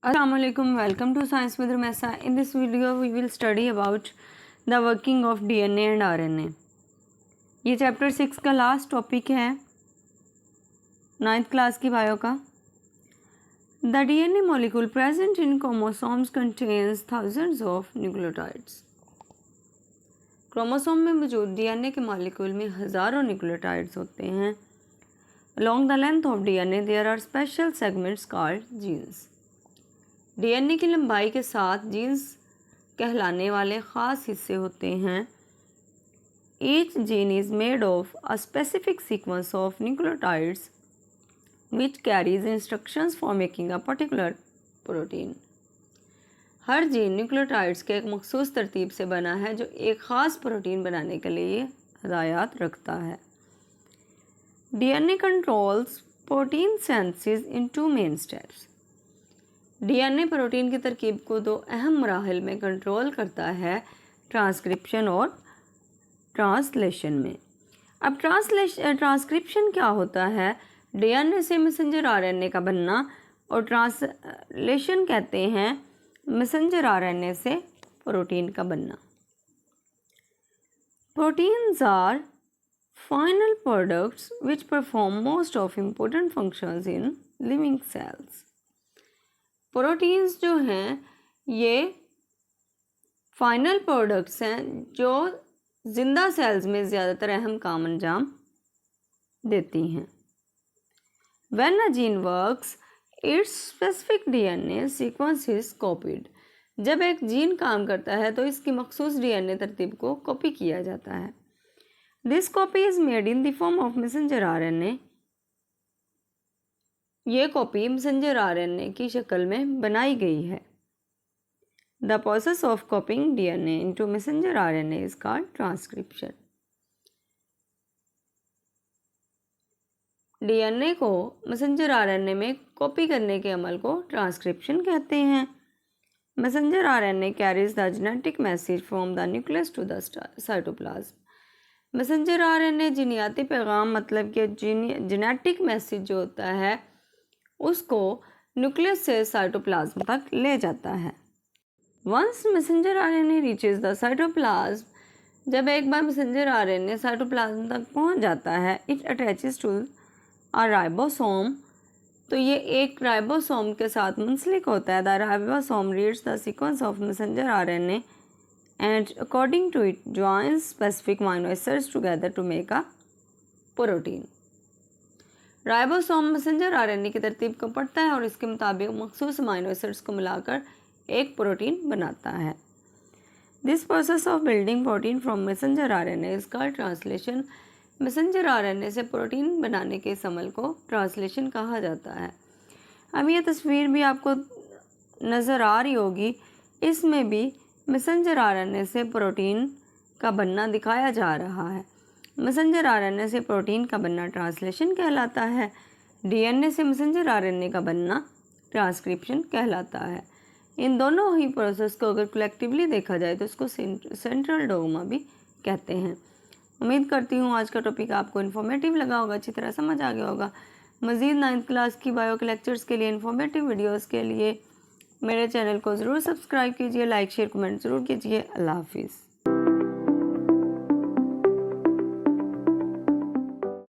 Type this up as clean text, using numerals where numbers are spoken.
Assalamualaikum, welcome to Science with Rumessa. In this video we will study about the working of DNA and RNA. ये chapter 6 का last topic है 9th class की bio का. The DNA molecule present in chromosomes contains thousands of nucleotides. Chromosome में मौजूद DNA के molecule में हज़ारों न्यूक्लियोटाइड्स होते हैं. Along the length of DNA there are special segments called genes. DNA की लंबाई के साथ जीन्स कहलाने वाले ख़ास हिस्से होते हैं. Each gene is made of a specific sequence of nucleotides which carries instructions for making a particular protein. Her gene nucleotides के एक मखसूस तरतीब से बना है जो एक ख़ास प्रोटीन बनाने के लिए हदायत रखता है. DNA controls protein synthesis in two main steps. DNA protein की तरकीब को दो अहम मराहिल में कंट्रोल करता है, ट्रांसक्रिप्शन और ट्रांसलेशन में. अब ट्रांसक्रिप्शन क्या होता है? डीएनए से मैसेंजर आरएनए का बनना, और ट्रांसलेशन कहते हैं मैसेंजर आरएनए से प्रोटीन का बनना. Proteins are final products which perform most of important functions in living cells. Proteins जो हैं ये फाइनल प्रोडक्ट्स हैं जो ज़िंदा सेल्स में ज़्यादातर अहम काम अंजाम देती हैं. When a gene works it's specific DNA sequence is copied. जब एक जीन काम करता है तो इसकी मखसूस डीएनए तरतीब को कॉपी किया जाता है. This copy is made in the form of messenger RNA. ये कॉपी मैसेंजर आरएनए की शक्ल में बनाई गई है. The process of copying DNA into messenger RNA is called transcription. DNA को मैसेंजर आरएनए में कॉपी करने के अमल को ट्रांसक्रिप्शन कहते हैं. Messenger RNA carries the genetic message from the nucleus to the cytoplasm. Messenger RNA जीनियाती पैगाम मतलब कि जेनेटिक मैसेज जो होता है उसको न्यूक्लियस से साइटोप्लाज्म तक ले जाता है. Once messenger RNA reaches the cytoplasm, जब एक बार मैसेंजर आरएनए साइटोप्लाज्म तक पहुंच जाता है, it attaches to a ribosome. तो ये एक राइबोसोम के साथ मुंसलिक होता है. The ribosome reads the sequence of messenger RNA and according to it joins specific amino acids together to make a protein. Ribosome messenger RNA की तरतीब को पढ़ता है और इसके मुताबिक मखसूस अमीनो एसिड्स को मिलाकर एक प्रोटीन बनाता है. This process of building protein from messenger RNA is called translation. Messenger RNA से प्रोटीन बनाने के इस अमल को ट्रांसलेशन कहा जाता है. अब ये तस्वीर भी आपको नज़र आ रही होगी. इसमें भी मैसेंजर आरएनए से प्रोटीन का बनना दिखाया जा रहा है. मैसेंजर आरएनए से प्रोटीन का बनना ट्रांसलेशन कहलाता है. डीएनए से मैसेंजर आरएनए का बनना ट्रांसक्रिप्शन कहलाता है. इन दोनों ही प्रोसेस को अगर कलेक्टिवली देखा जाए तो इसको सेंट्रल डोग्मा भी कहते हैं. उम्मीद करती हूँ आज का टॉपिक आपको इन्फॉर्मेटिव लगा होगा, अच्छी तरह समझ आ गया होगा. मज़ीद 9th क्लास की बायो के लेक्चर्स के लिए, इन्फॉर्मेटिव वीडियोज़ के लिए मेरे चैनल को ज़रूर सब्सक्राइब कीजिए, लाइक शेयर कमेंट ज़रूर कीजिए. अल्लाह हाफिज़.